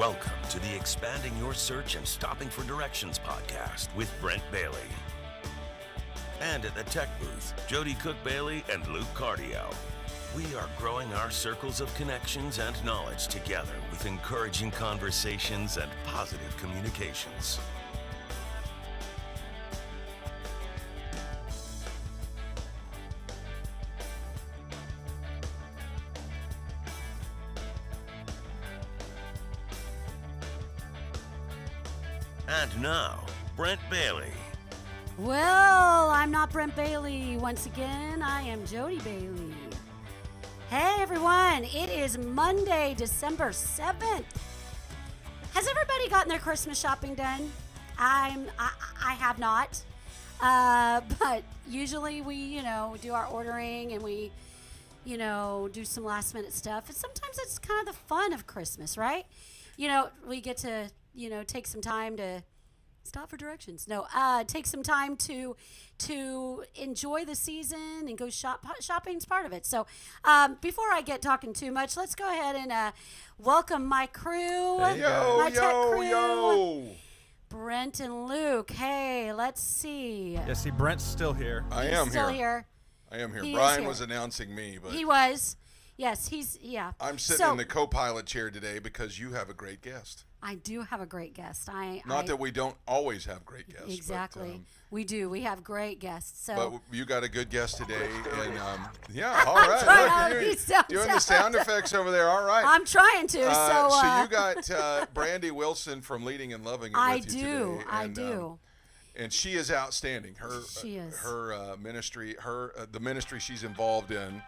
Welcome to the Expanding Your Search and Stopping for Directions podcast with Brent Bailey. And at the tech booth, Jody Cook-Bailey and Luke Cardio. We are growing our circles of connections and knowledge together with encouraging conversations and positive communications. And now, Brent Bailey. Well, I'm not Brent Bailey. Once again, I am Jody Bailey. Hey, everyone. It is Monday, December 7th. Has everybody gotten their Christmas shopping done? I have not. But usually we, do our ordering and we, do some last minute stuff. And sometimes it's kind of the fun of Christmas, right? We get to, take some time to stop for directions. No, take some time to enjoy the season and go shopping's part of it. So before I get talking too much, let's go ahead and welcome my crew. Hey, tech crew. Brent and Luke. Hey, let's see. Yeah, see, Brent's still here. I am still here. I am here. He Brian is was here. announcing me, but He was. Yes, yeah. I'm sitting in the co-pilot chair today because you have a great guest. I do have a great guest. Not that we don't always have great guests. Exactly. But, we do. We have great guests. So. But you got a good guest today. And, all right. Look, you're doing the sound effects over there. All right. I'm trying to. So you got Brandi Wilson from Leading and Loving It with you today. I do. And she is outstanding. She is. Her ministry, the ministry she's involved in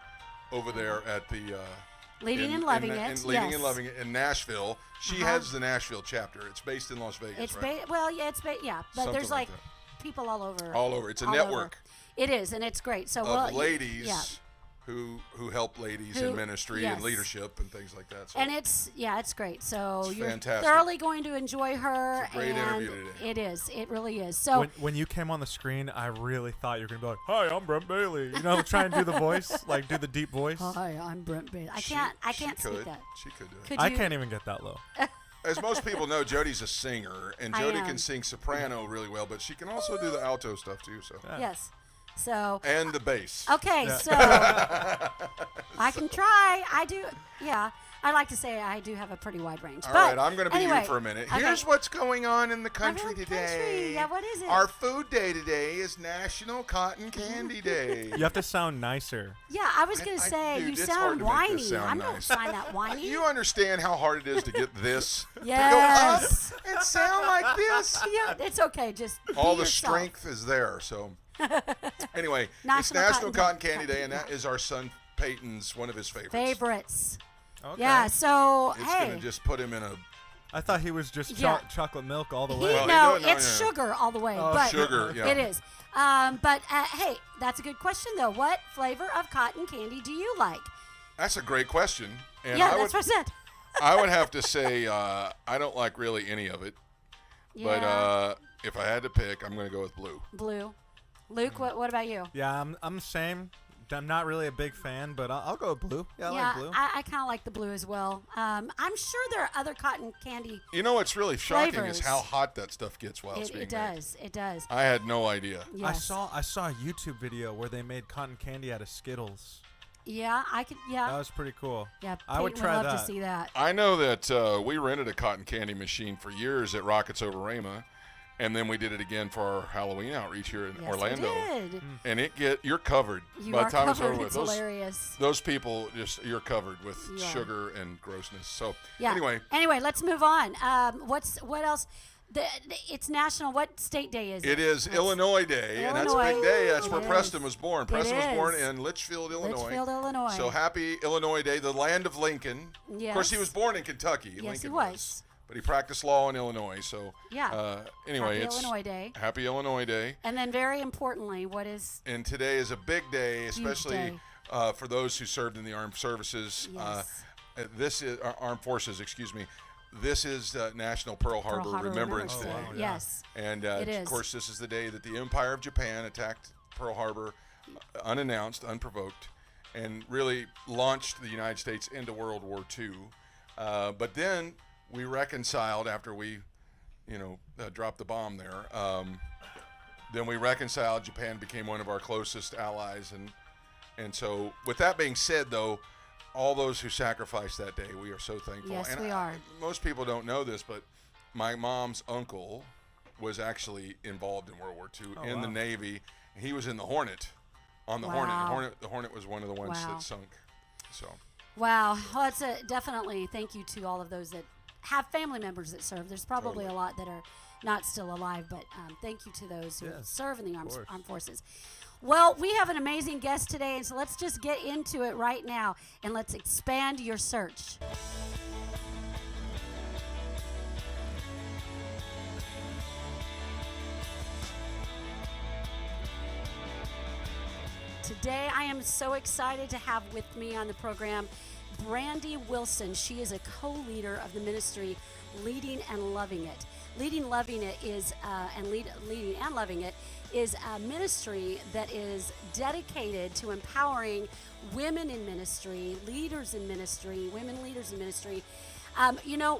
over there at the Leading and Loving It. Leading and Loving It in Nashville. She heads the Nashville chapter. It's based in Las Vegas, it's right? But Something there's like people all over. All over. It's a network. It is, and it's great. So of ladies who help ladies in ministry and leadership and things like that. So and it's great. So you're fantastic. Thoroughly going to enjoy her. It's a great interview today. It is. It really is. So when you came on the screen, I really thought you were gonna be like, "Hi, I'm Brent Bailey." Try and do the voice, like do the deep voice. Hi, I'm Brent Bailey. I can't speak that. She could do it. I can't even get that low. As most people know, Jody's a singer, and Jody can sing soprano really well, but she can also do the alto stuff too. So yes. So and the bass. Okay, so I can try. I do. Yeah, I like to say I do have a pretty wide range. All right, I'm going to be anyway, you for a minute. Okay. Here's what's going on in the country today. Yeah, what is it? Our food day today is National Cotton Candy Day. You have to sound nicer. Yeah, I was going to say dude, you it's sound hard to make whiny. this sound I'm not nice. find that whiny. You understand how hard it is to get this Yes. to go up and sound like this? Yeah, it's okay. Just All be the yourself. strength is there. So anyway, it's National National Cotton Candy Candy Day, and that is our son Peyton's one of his favorites. Okay. Yeah. So It's hey. going to just put him in a I thought he was just chocolate milk all the way. Well, It's sugar all the way. Oh, but sugar, yeah. It is. But hey, that's a good question though. What flavor of cotton candy do you like? That's a great question. And Yeah, that's what I said. I would have to say I don't like really any of it. Yeah. But if I had to pick, I'm going to go with blue. Blue. Luke, what about you? Yeah, I'm the same. I'm not really a big fan, but I'll go with blue. Yeah, I like blue. I kind of like the blue as well. I'm sure there are other cotton candy. You know what's really shocking flavors. is how hot that stuff gets while it's being It does. It does. I had no idea. Yes. I saw a YouTube video where they made cotton candy out of Skittles. Yeah, I could. Yeah. That was pretty cool. Yeah, I would Peyton try love that. to see that. I know that we rented a cotton candy machine for years at Rockets Over Rama, and then we did it again for our Halloween outreach here in Yes, Orlando. We did. And you're covered. You By are the time it's covered. over with. It's hilarious. Those people you're covered with You are. sugar and grossness. So Yeah. anyway, let's move on. What else? It's national. What state day is it? it is Illinois Day, and that's a big day. That's where Preston was born. Preston was born in Litchfield, Illinois. Litchfield, Illinois. So happy Illinois Day, the land of Lincoln. Yes. Of course, he was born in Kentucky. Yes, Lincoln he was. But he practiced law in Illinois. So Yeah. anyway, Happy it's Illinois Day. Happy Illinois Day. And then, very importantly, what is? And today is a big day, especially day. For those who served in the armed services. Yes. This is armed forces. Excuse me. This is National Pearl Harbor Remembrance Day. Oh, wow, yeah. Yes. And It of is. course, this is the day that the Empire of Japan attacked Pearl Harbor, unannounced, unprovoked, and really launched the United States into World War II. But then we reconciled after we, dropped the bomb there. Then we reconciled. Japan became one of our closest allies, and so with that being said, though, all those who sacrificed that day, we are so thankful. Yes, and we are. Most people don't know this, but my mom's uncle was actually involved in World War II in the Navy. He was in the Hornet, on the Hornet. The Hornet was one of the ones that sunk. So. Wow. Well, it's definitely thank you to all of those that have family members that serve. There's probably a lot that are not still alive, but thank you to those who serve in the armed forces. Well, we have an amazing guest today, and so let's just get into it right now, and let's expand your search. Today, I am so excited to have with me on the program Brandi Wilson. She is a co-leader of the ministry Leading and Loving It. Leading and Loving It is a ministry that is dedicated to empowering women in ministry, leaders in ministry, women leaders in ministry.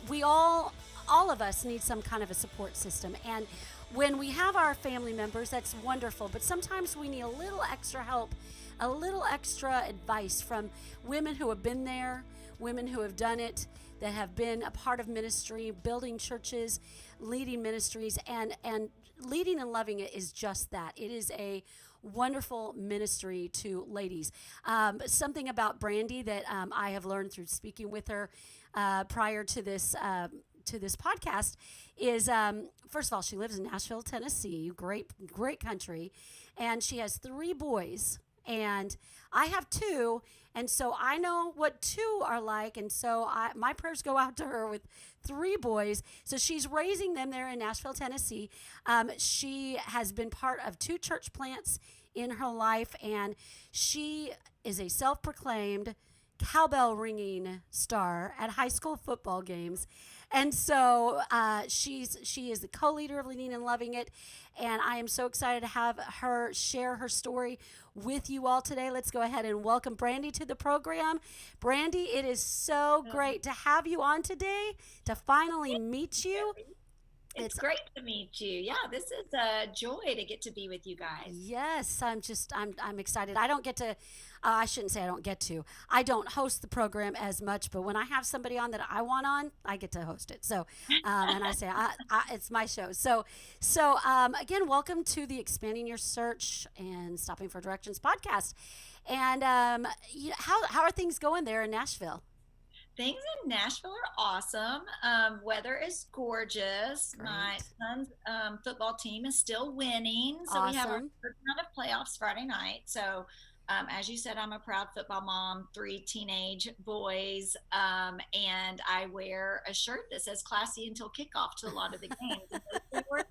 We all of us need some kind of a support system, and when we have our family members, that's wonderful, but sometimes we need a little extra help, a little extra advice from women who have been there, women who have done it, that have been a part of ministry, building churches, leading ministries, and Leading and Loving It is just that. It is a wonderful ministry to ladies. Something about Brandi that I have learned through speaking with her prior to this podcast is, first of all, she lives in Nashville, Tennessee, great country, and she has 3 boys, and I have 2, and so I know what 2 are like, and so my prayers go out to her with 3 boys. So she's raising them there in Nashville, Tennessee. She has been part of 2 church plants in her life, and she is a self-proclaimed cowbell ringing star at high school football games. And so she is the co-leader of Leading and Loving It, and I am so excited to have her share her story with you all today. Let's go ahead and welcome Brandi to the program. Brandi, it is so great to have you on today, to finally meet you. It's great to meet you. Yeah, this is a joy to get to be with you guys. Yes, I'm excited. I don't get to, I shouldn't say I don't get to. I don't host the program as much, but when I have somebody on that I want on, I get to host it. So, and I say, it's my show. So again, welcome to the Expanding Your Search and Stopping for Directions podcast. And how are things going there in Nashville? Things in Nashville are awesome. Weather is gorgeous. Great. My son's football team is still winning. So awesome. We have our first round of playoffs Friday night. So as you said, I'm a proud football mom, 3 teenage boys, and I wear a shirt that says classy until kickoff to a lot of the games. They work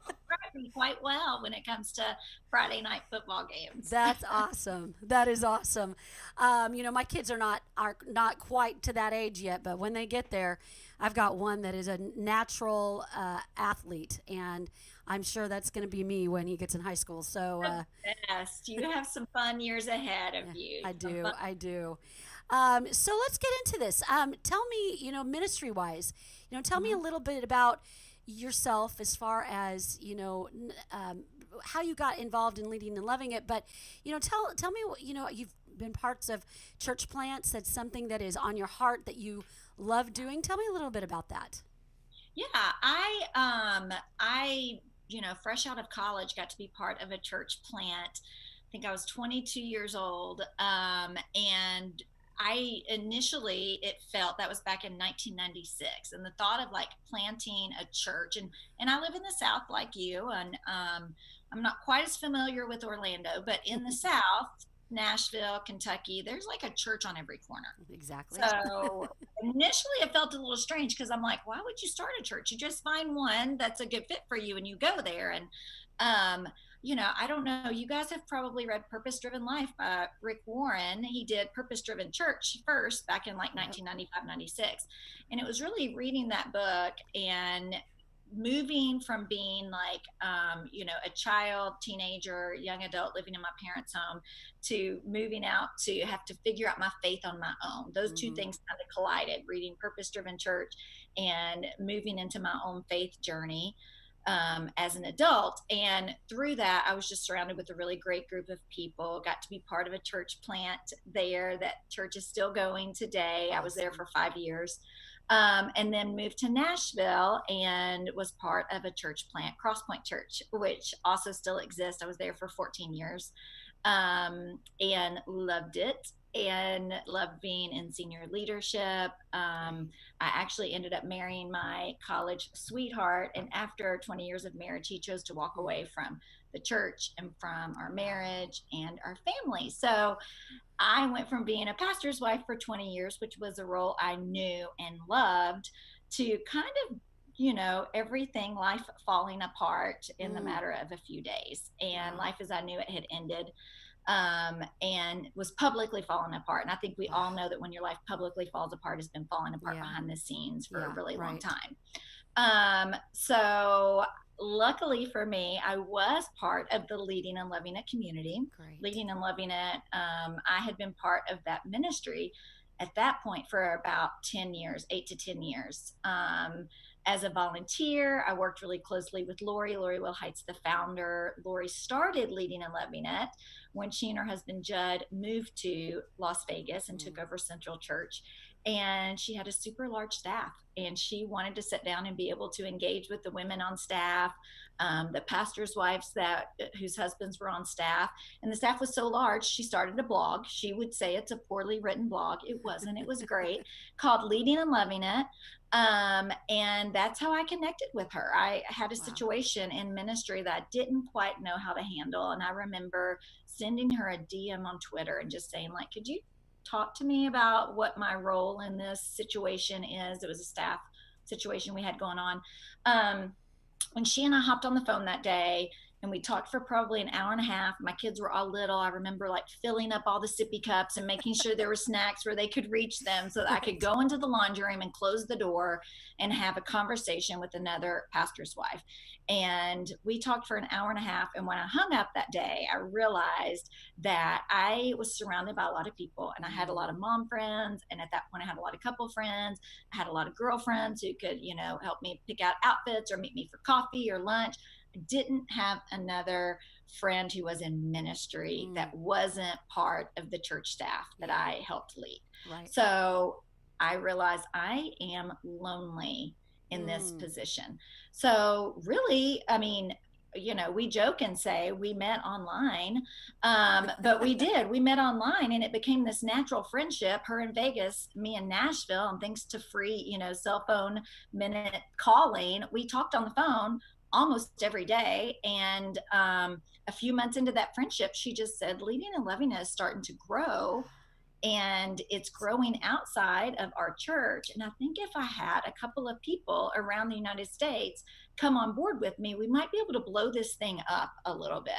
me quite well when it comes to Friday night football games. That's awesome. That is awesome. My kids are not quite to that age yet, but when they get there, I've got one that is a natural athlete, and I'm sure that's going to be me when he gets in high school. So best. You have some fun years ahead of you. I do. So let's get into this. Tell me, ministry-wise, tell me a little bit about yourself as far as, how you got involved in Leading and Loving It. But, tell me, you've been parts of church plants. That's something that is on your heart that you love doing. Tell me a little bit about that. Yeah, I fresh out of college, got to be part of a church plant. I think I was 22 years old. And it felt, that was back in 1996. And the thought of like planting a church, and I live in the South like you, and I'm not quite as familiar with Orlando, but in the South, Nashville, Kentucky, there's like a church on every corner. Exactly. So initially it felt a little strange because I'm like, why would you start a church? You just find one that's a good fit for you and you go there. And, I don't know, you guys have probably read Purpose Driven Life by Rick Warren. He did Purpose Driven Church first back in like 1995, 96. And it was really reading that book and moving from being like, a child, teenager, young adult living in my parents' home to moving out to have to figure out my faith on my own. Those two things kind of collided, reading Purpose Driven Church and moving into my own faith journey as an adult. And through that, I was just surrounded with a really great group of people, got to be part of a church plant there. That church is still going today. I was there for 5 years. And then moved to Nashville and was part of a church plant, Crosspoint Church, which also still exists. I was there for 14 years and loved it and loved being in senior leadership. I actually ended up marrying my college sweetheart. And after 20 years of marriage, he chose to walk away from the church and from our marriage and our family. So I went from being a pastor's wife for 20 years, which was a role I knew and loved, to kind of, everything, life falling apart in the matter of a few days. And life as I knew it had ended and was publicly falling apart. And I think we all know that when your life publicly falls apart, it's been falling apart behind the scenes for a really long time. So luckily for me, I was part of the Leading and Loving It community. Leading and Loving It, I had been part of that ministry at that point for about 10 years, 8 to 10 years. As a volunteer, I worked really closely with Lori Wilhite's the founder. Lori started Leading and Loving It when she and her husband Judd moved to Las Vegas and took over Central Church. And she had a super large staff, and she wanted to sit down and be able to engage with the women on staff, the pastors' wives whose husbands were on staff. And the staff was so large, she started a blog. She would say it's a poorly written blog. It wasn't. It was great, called Leading and Loving It. And that's how I connected with her. I had a situation in ministry that I didn't quite know how to handle. And I remember sending her a DM on Twitter and just saying, like, could you talk to me about what my role in this situation is? It was a staff situation we had going on. When she and I hopped on the phone that day, and we talked for probably an hour and a half. My kids were all little. I remember like filling up all the sippy cups and making sure there were snacks where they could reach them so that I could go into the laundry room and close the door and have a conversation with another pastor's wife. And we talked for an hour and a half. And when I hung up that day, I realized that I was surrounded by a lot of people, and I had a lot of mom friends. And at that point, I had a lot of couple friends. I had a lot of girlfriends who could, help me pick out outfits or meet me for coffee or lunch. I didn't have another friend who was in ministry that wasn't part of the church staff that I helped lead. So I realized I am lonely in this position. So really, I mean, we joke and say we met online, but we did. We met online, and it became this natural friendship, her in Vegas, me in Nashville, and thanks to free, cell phone minute calling, we talked on the phone almost every day. And a few months into that friendship, she just said, Leading and Loving It is starting to grow, and it's growing outside of our church. And I think if I had a couple of people around the United States come on board with me, we might be able to blow this thing up a little bit.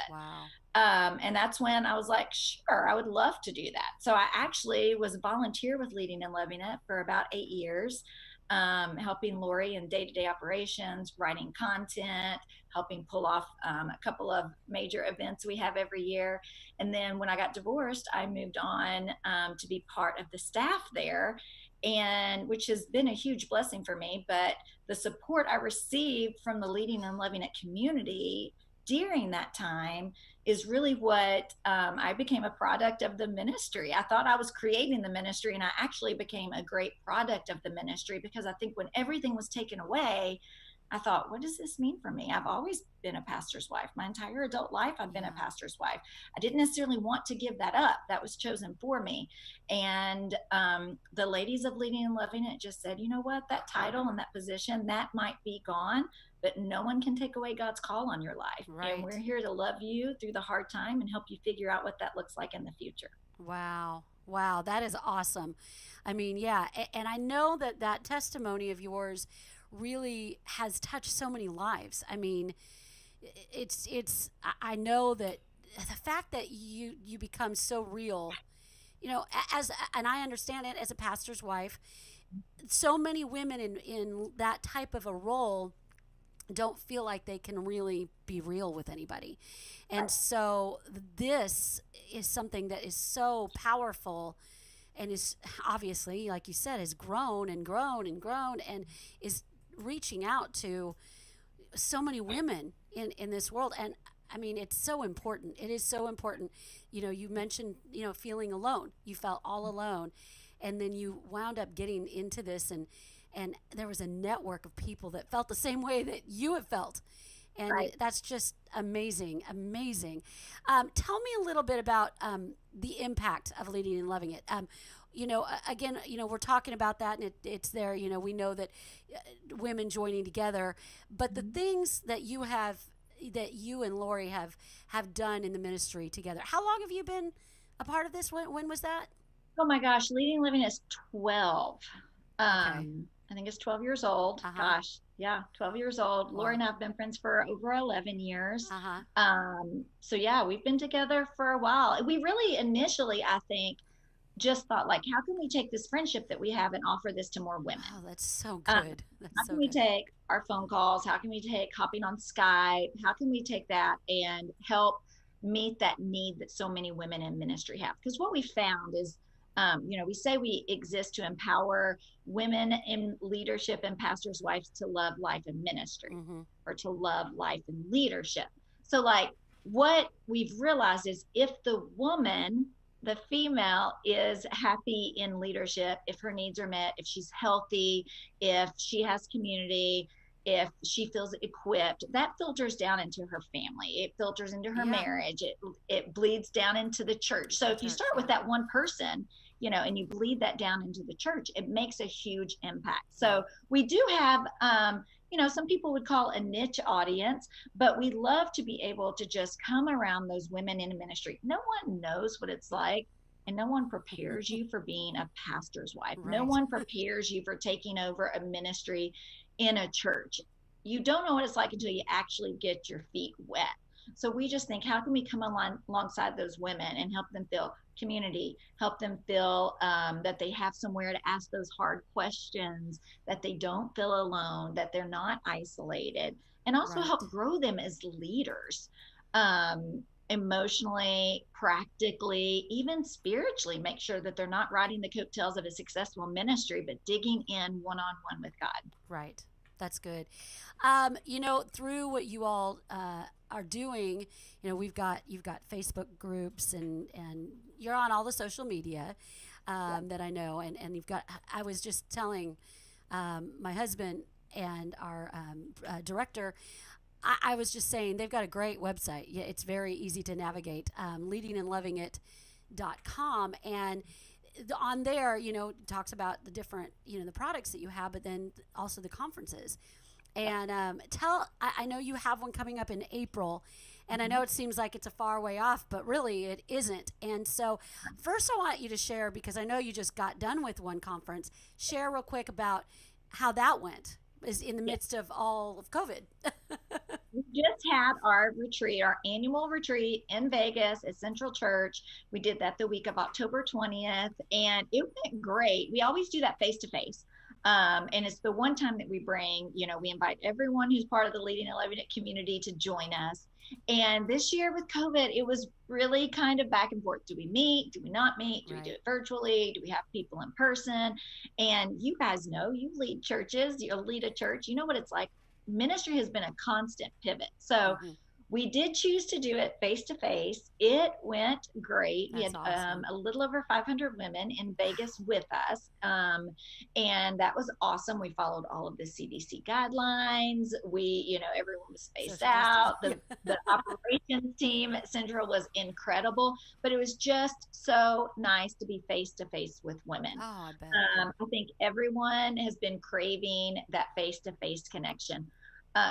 And that's when I was like, sure, I would love to do that. So I actually was a volunteer with Leading and Loving It for about 8 years. Helping Lori in day-to-day operations, writing content, helping pull off a couple of major events we have every year. And then when I got divorced, I moved on to be part of the staff there, and which has been a huge blessing for me. But the support I received from the Leading and Loving It community during that time is really what I became a product of the ministry. I thought I was creating the ministry, and I actually became a great product of the ministry, because I think when everything was taken away, I thought, what does this mean for me? I've always been a pastor's wife. My entire adult life, I've been a pastor's wife. I didn't necessarily want to give that up. That was chosen for me. And the ladies of Leading and Loving It just said, you know what, that title and that position, that might be gone, but no one can take away God's call on your life. And we're here to love you through the hard time and help you figure out what that looks like in the future. Wow. That is awesome. I mean, yeah. And I know that testimony of yours really has touched so many lives. I mean, I know that the fact that you become so real, and I understand it as a pastor's wife, so many women in that type of a role don't feel like they can really be real with anybody. And so this is something that is so powerful and is obviously, like you said, has grown and grown and grown and is reaching out to so many women in this world. And I mean, it's so important. It is so important. You know, you mentioned, feeling alone. You felt all alone. And then you wound up getting into this, and there was a network of people that felt the same way that you have felt. And that's just amazing, amazing. Tell me a little bit about the impact of Leading and Loving It. Again, we're talking about that, and it's there. We know that women joining together, but the things that you and Lori have done in the ministry together. How long have you been a part of this? When was that? Oh my gosh, Leading and Living is 12. Okay. I think it's 12 years old. Uh-huh. Gosh, yeah, 12 years old. Wow. Lori and I have been friends for over 11 years. Uh-huh. So yeah, we've been together for a while. We really initially, I think, just thought, like, how can we take this friendship that we have and offer this to more women? Oh, that's so good. How can we take our phone calls? How can we take hopping on Skype? How can we take that and help meet that need that so many women in ministry have? Because what we found is, we say we exist to empower women in leadership and pastors' wives to love life and ministry, or to love life and leadership. So, like, what we've realized is if the woman, the female, is happy in leadership, if her needs are met, if she's healthy, if she has community, if she feels equipped, that filters down into her family. It filters into her marriage. It bleeds down into the church. So if you start with that one person, and you bleed that down into the church, it makes a huge impact. So we do have, some people would call a niche audience, but we love to be able to just come around those women in ministry. No one knows what it's like, and no one prepares you for being a pastor's wife. Right. No one prepares you for taking over a ministry in a church. You don't know what it's like until you actually get your feet wet. So we just think, how can we come alongside those women and help them feel community, help them feel that they have somewhere to ask those hard questions, that they don't feel alone, that they're not isolated, and also help grow them as leaders, emotionally, practically, even spiritually, make sure that they're not riding the coattails of a successful ministry, but digging in one-on-one with God. Right. That's good. Through what you all are doing, you've got Facebook groups and you're on all the social media that I know, and you've got. I was just telling my husband and our director. I was just saying they've got a great website. Yeah, it's very easy to navigate. leadingandlovingit.com, and on there, talks about the different, the products that you have, but then also the conferences. And I know you have one coming up in April, and I know it seems like it's a far way off, but really it isn't. And so first I want you to share, because I know you just got done with one conference, share real quick about how that went, is in the midst of all of COVID. We just had our retreat, our annual retreat in Vegas at Central Church. We did that the week of October 20th, and it went great. We always do that face-to-face. And it's the one time that we bring, we invite everyone who's part of the Leading and Loving It community to join us. And this year with COVID, it was really kind of back and forth. Do we meet? Do we not meet? Do we do it virtually? Do we have people in person? And you guys know, you lead churches, you'll lead a church. You know what it's like. Ministry has been a constant pivot. So we did choose to do it face to face. It went great. We had awesome. A little over 500 women in Vegas with us. And that was awesome. We followed all of the CDC guidelines. We, everyone was spaced out. The operations team at Central was incredible, but it was just so nice to be face to face with women. Oh, I bet. I think everyone has been craving that face to face connection.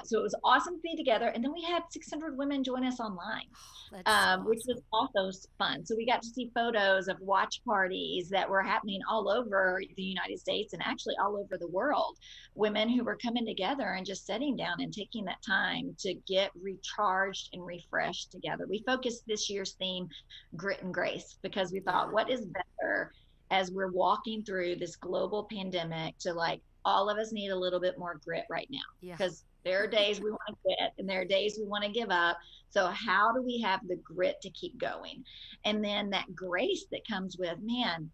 So it was awesome to be together. And then we had 600 women join us online, which was also fun. So we got to see photos of watch parties that were happening all over the United States and actually all over the world. Women who were coming together and just sitting down and taking that time to get recharged and refreshed together. We focused this year's theme, Grit and Grace, because we thought, what is better as we're walking through this global pandemic to, like, all of us need a little bit more grit right now, because There are days we want to quit, and there are days we want to give up. So how do we have the grit to keep going? And then that grace that comes with, man,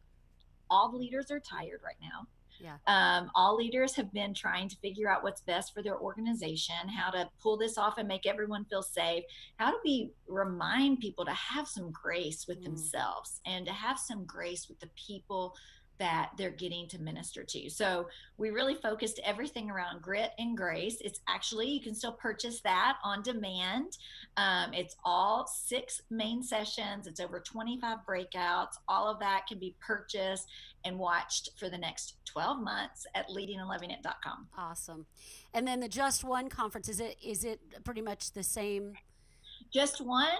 all the leaders are tired right now. Yeah. All leaders have been trying to figure out what's best for their organization, how to pull this off and make everyone feel safe. How do we remind people to have some grace with themselves and to have some grace with the people that they're getting to minister to? So we really focused everything around grit and grace. It's actually, you can still purchase that on demand. It's all 6 main sessions. It's over 25 breakouts. All of that can be purchased and watched for the next 12 months at leadingandlovingit.com. Awesome. And then the Just One conference, is it pretty much the same? Just One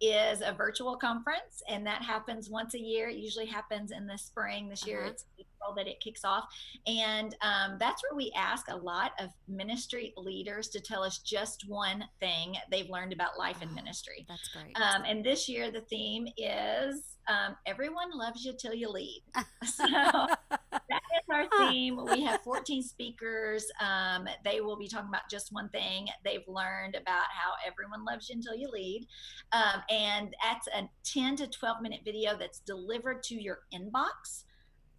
is a virtual conference, and that happens once a year. It usually happens in the spring. This year it's April that it kicks off. And that's where we ask a lot of ministry leaders to tell us just one thing they've learned about life and ministry. That's great. And this year the theme is everyone loves you till you lead. So that is our theme. We have 14 speakers. They will be talking about just one thing they've learned about how everyone loves you until you lead. And that's a 10 to 12 minute video that's delivered to your inbox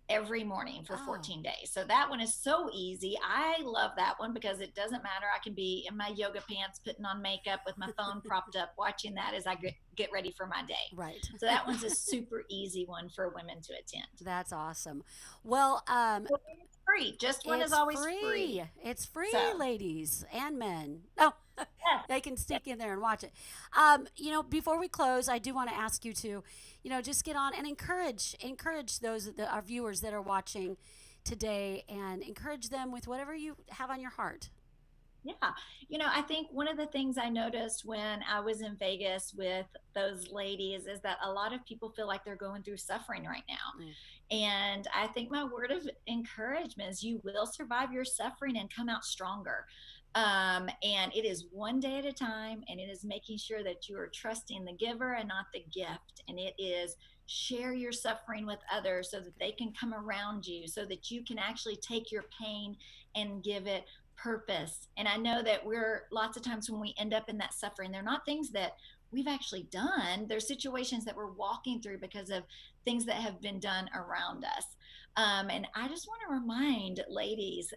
every morning for 14 days. So that one is so easy. I love that one because it doesn't matter. I can be in my yoga pants, putting on makeup with my phone propped up, watching that as I get ready for my day. Right. So that one's a super easy one for women to attend. That's awesome. Well, it's free. Just One is always free. It's free, So. ladies and men. Oh, they can stick in there and watch it. Before we close, I do want to ask you to, just get on and encourage those our viewers that are watching today, and encourage them with whatever you have on your heart. Yeah. I think one of the things I noticed when I was in Vegas with those ladies is that a lot of people feel like they're going through suffering right now. And I think my word of encouragement is you will survive your suffering and come out stronger. And it is one day at a time, and it is making sure that you are trusting the giver and not the gift. And it is share your suffering with others so that they can come around you, so that you can actually take your pain and give it purpose. And I know that we're lots of times when we end up in that suffering, they're not things that we've actually done. They're situations that we're walking through because of things that have been done around us. And I just want to remind ladies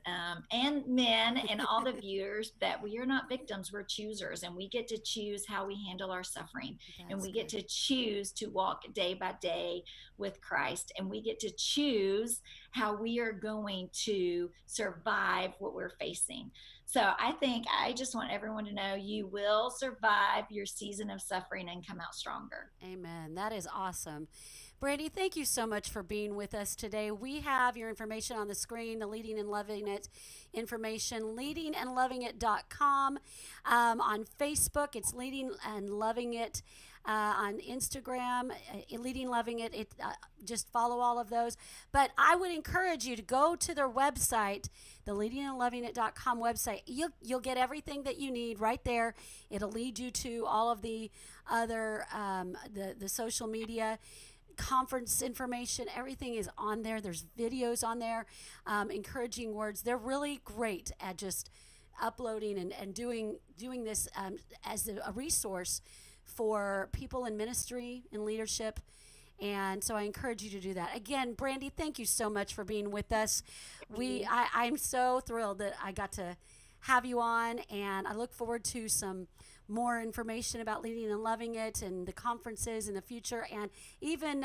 and men and all the viewers that we are not victims, we're choosers, and we get to choose how we handle our suffering. And we get to choose to walk day by day with Christ, and we get to choose how we are going to survive what we're facing. So I just want everyone to know you will survive your season of suffering and come out stronger. Amen. That is awesome. Brandi, thank you so much for being with us today. We have your information on the screen, the Leading and Loving It information, leadingandlovingit.com. On Facebook, it's Leading and Loving It. On Instagram, Leading Loving It. Just follow all of those. But I would encourage you to go to their website, the leadingandlovingit.com website. You'll get everything that you need right there. It'll lead you to all of the other the social media conference information. Everything is on there. There's videos on there, encouraging words. They're really great at just uploading and doing this as a resource for people in ministry and leadership. And so I encourage you to do that. Again, Brandi, thank you so much for being with us. I'm so thrilled that I got to have you on, and I look forward to some more information about Leading and Loving It and the conferences in the future, and even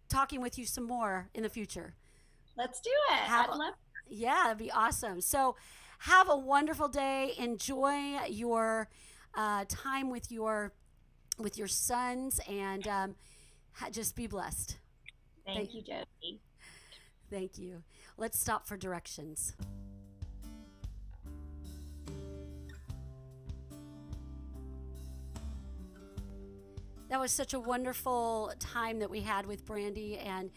talking with you some more in the future. Let's do it. I'd love it. Yeah, that'd be awesome. So have a wonderful day. Enjoy your time with your sons, and just be blessed. Thank you, Jody. Thank you. Let's stop for directions. That was such a wonderful time that we had with Brandi, and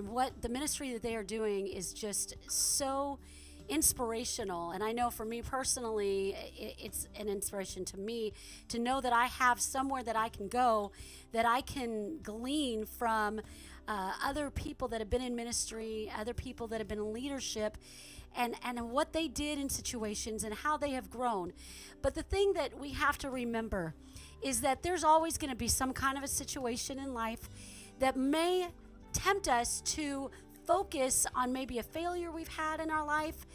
what the ministry that they are doing is just so inspirational. And I know for me personally, it's an inspiration to me to know that I have somewhere that I can go, that I can glean from other people that have been in ministry, other people that have been in leadership, and what they did in situations and how they have grown. But the thing that we have to remember is that there's always going to be some kind of a situation in life that may tempt us to focus on maybe a failure we've had in our life,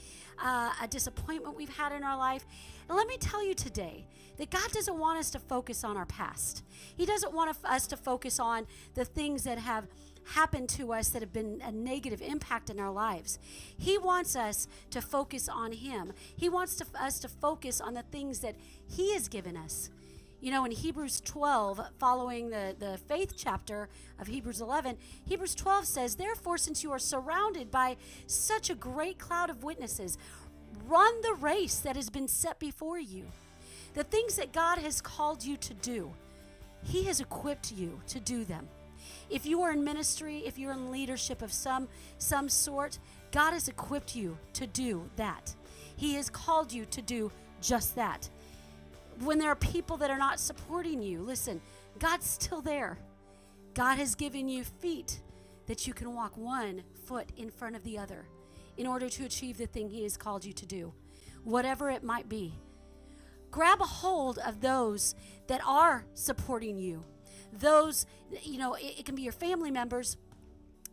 a disappointment we've had in our life. And let me tell you today that God doesn't want us to focus on our past. He doesn't want us to focus on the things that have happened to us that have been a negative impact in our lives. He wants us to focus on Him. He wants us to focus on the things that He has given us. You know, in Hebrews 12, following the faith chapter of Hebrews 11, Hebrews 12 says, "Therefore, since you are surrounded by such a great cloud of witnesses, run the race that has been set before you." The things that God has called you to do, He has equipped you to do them. If you are in ministry, if you're in leadership of some sort, God has equipped you to do that. He has called you to do just that. When there are people that are not supporting you, listen, God's still there. God has given you feet that you can walk one foot in front of the other in order to achieve the thing He has called you to do, whatever it might be. Grab a hold of those that are supporting you. Those, you know, it can be your family members,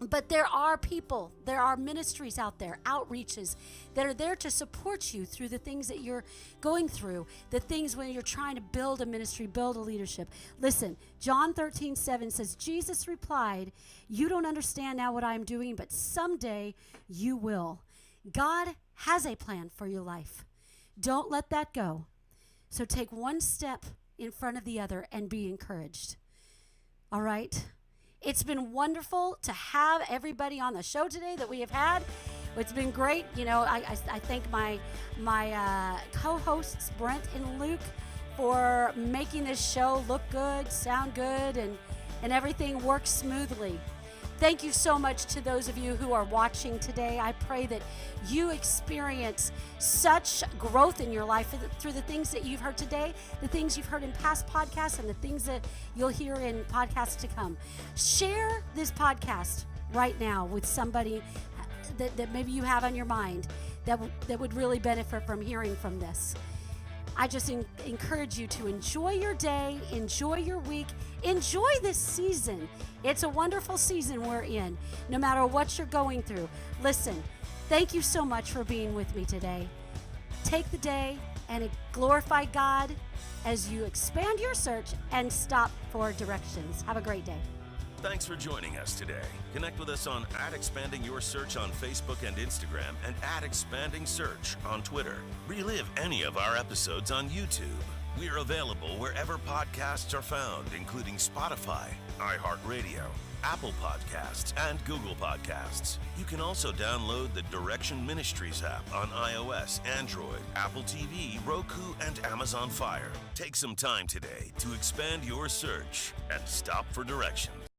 but there are people, there are ministries out there, outreaches that are there to support you through the things that you're going through, the things when you're trying to build a ministry, build a leadership. Listen, John 13:7 says, Jesus replied, "You don't understand now what I'm doing, but someday you will." God has a plan for your life. Don't let that go. So take one step in front of the other and be encouraged. All right? It's been wonderful to have everybody on the show today that we have had. It's been great. You know, I thank my co-hosts, Brent and Luke, for making this show look good, sound good, and everything work smoothly. Thank you so much to those of you who are watching today. I pray that you experience such growth in your life through the things that you've heard today, the things you've heard in past podcasts, and the things that you'll hear in podcasts to come. Share this podcast right now with somebody that maybe you have on your mind that would really benefit from hearing from this. I just encourage you to enjoy your day, enjoy your week, enjoy this season. It's a wonderful season we're in, no matter what you're going through. Listen, thank you so much for being with me today. Take the day and glorify God as you expand your search and stop for directions. Have a great day. Thanks for joining us today. Connect with us on @ExpandingYourSearch on Facebook and Instagram and @ExpandingSearch on Twitter. Relive any of our episodes on YouTube. We are available wherever podcasts are found, including Spotify, iHeartRadio, Apple Podcasts, and Google Podcasts. You can also download the Direction Ministries app on iOS, Android, Apple TV, Roku, and Amazon Fire. Take some time today to expand your search and stop for directions.